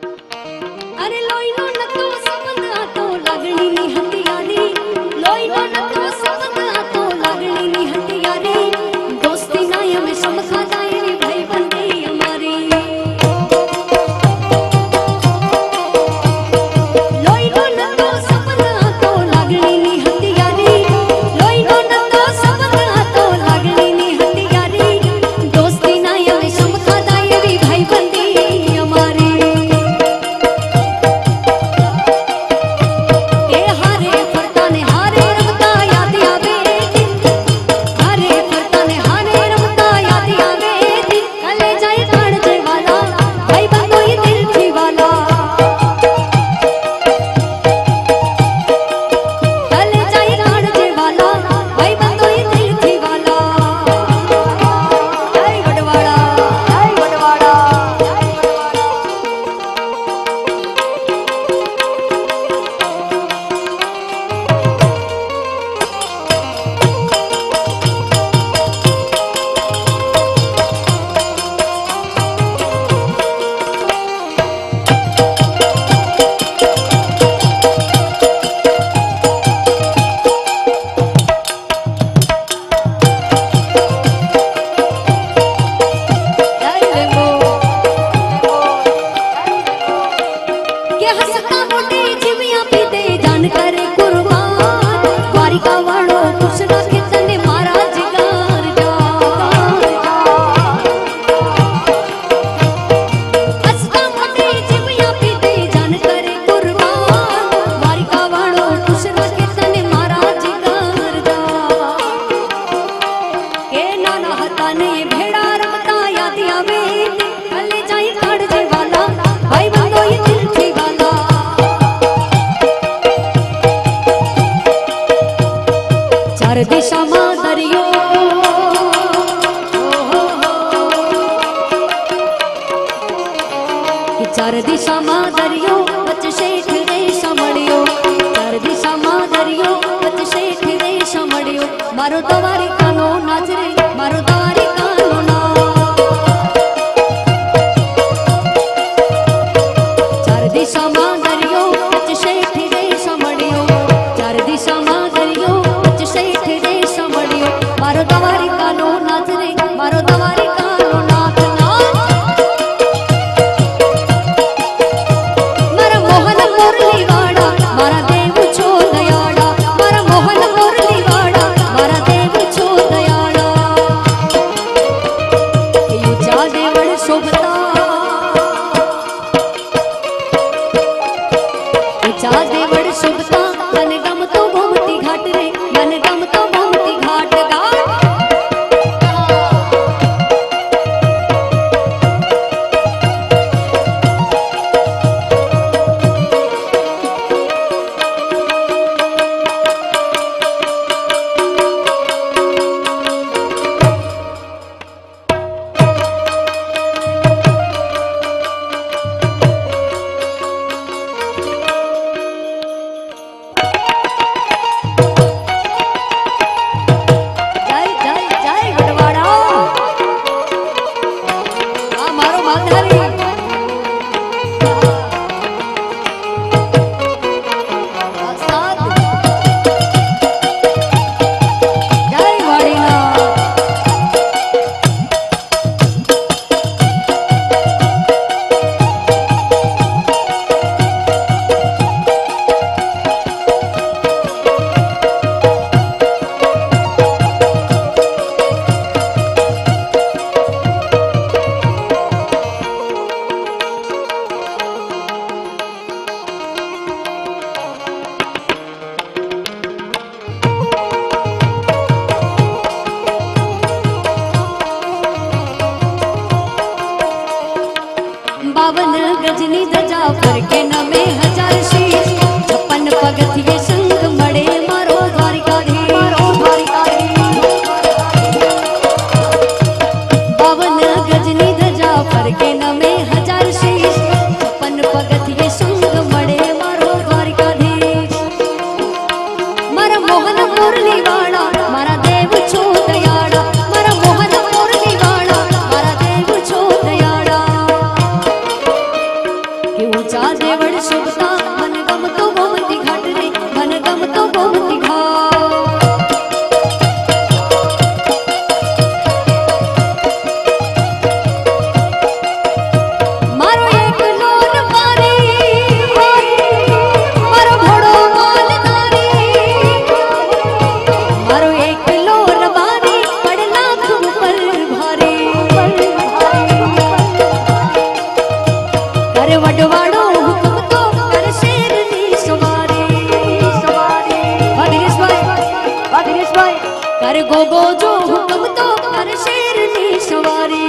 अरे लोईनो नतो संबंध आतो लागणी नी हथियारी लोईनो नतो संबंध आतो लागणी नी हथियारी दोस्ती ना हमें समखा जाए रे भाई बंदे हमारी लोईनो नतो संबंध आतो लागणी नी हथियारी लोईनो नतो संबंध आतो लागणी नी हथियारी दोस्ती ना हमें समखा जाए रे भाई बंदे हमारी चार दिशा में दरियो चार दिशा में दरियो बच शेठ रे समड़ियो चार दिशा में दरियो बच शेठ रे समड़ियो मारो तवारी कानो नाच रे मारो तवारी कानो ना चार दिशा में दरियो बच शेठ रे समड़ियो चार दिशा में दरियो मारो तवारी कानो नाच रे मारो तवारी कानो नाच नाच मारा मोहन मुरली वाड़ा मारा देव छो दयाड़ा मारा मोहन मुरली वाड़ा मारा देव छो दयाड़ा यू जा देवड़ शोभता यू जा देवड़ शोभता मन गम तो घूमती घाट रे मन गम तो घूमती घाट बावन गजनी दजा पर के नमे हजार शीश 56 पगथिये संग मड़े मारो द्वारिकाधीश बावन गजनी दजा पर के नमे हजार शीश 56 पगथिये संग मड़े मारो द्वारिकाधीश मारा मोहन मुरली वाड़ा मारा देव छो दयाड़ा मारा मोहन मुरली वाड़ा मारा देव छो दयाड़ा કે ઊંચા દેવળ શોભતા મન ગમતો ગોમતી ઘાટ રે મન ગમતો ગોમતી ઘાટ મારો એકલો રબારી મારો ઘોડો માલધારી મારો એકલો રબારી પડ લાખ ઉપર ભારે કરે વડવાડો હુકમ તો કર શેરની સવારી વાદિરેશભાઈ કરે ગોગો જો હુકમ તો કર શેરની સવારી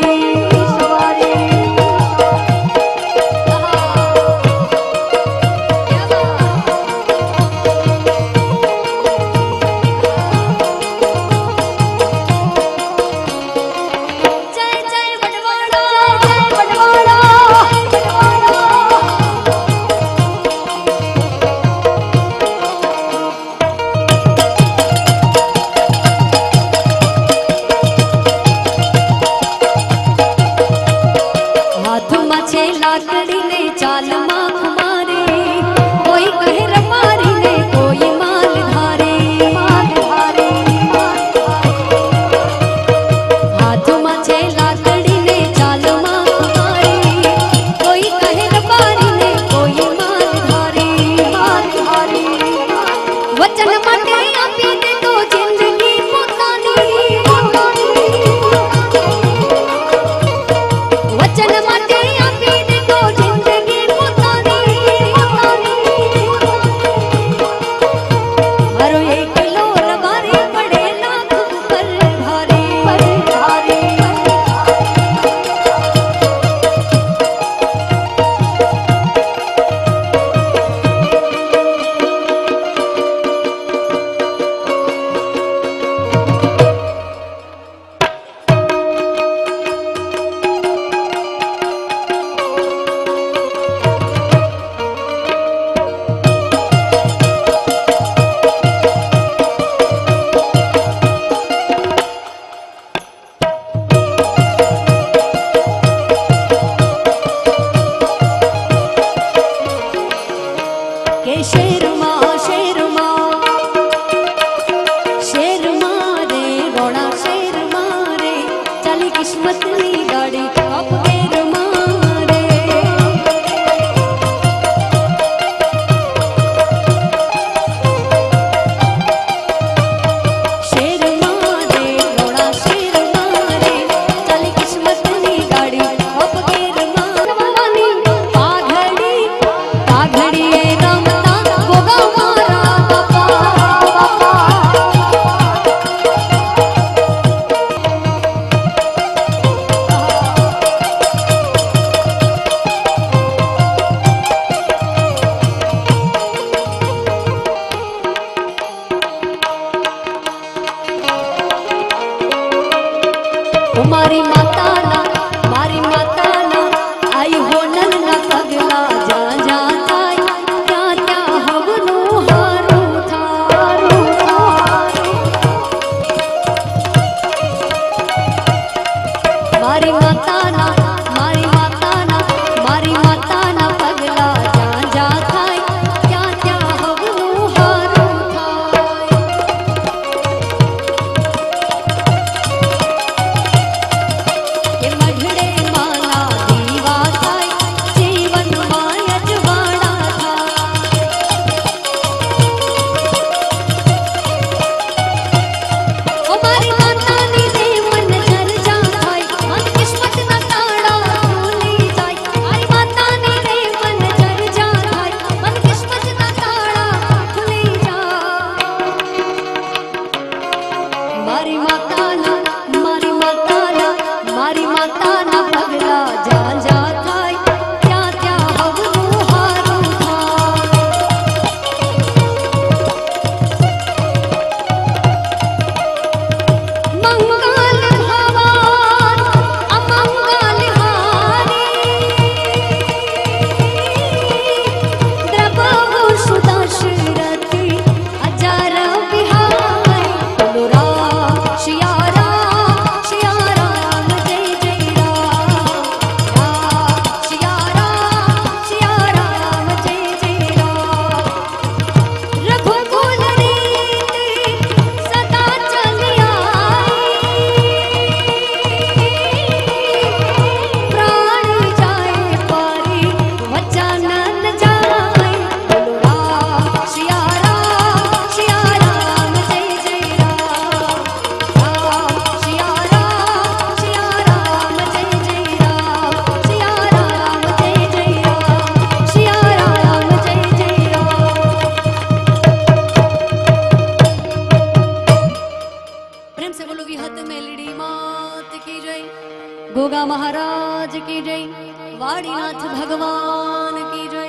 હાથમાં છે લાકડી ને ચાલમાં ખુમારે કોઈ કહે રબારી ને કોઈ માલ ધારે હાથમાં છે લાકડી ને ચાલમાં ખુમારે કોઈ કહે રબારી ને કોઈ માલ ધારે વચન માટે આપી દે તો જિંદગી પોતાની વચન માટે આપી દે તો જિંદગી પોતાની विहत मेलडी मात की जय, गोगा महाराज की जय, वाड़ीनाथ भगवान की जय।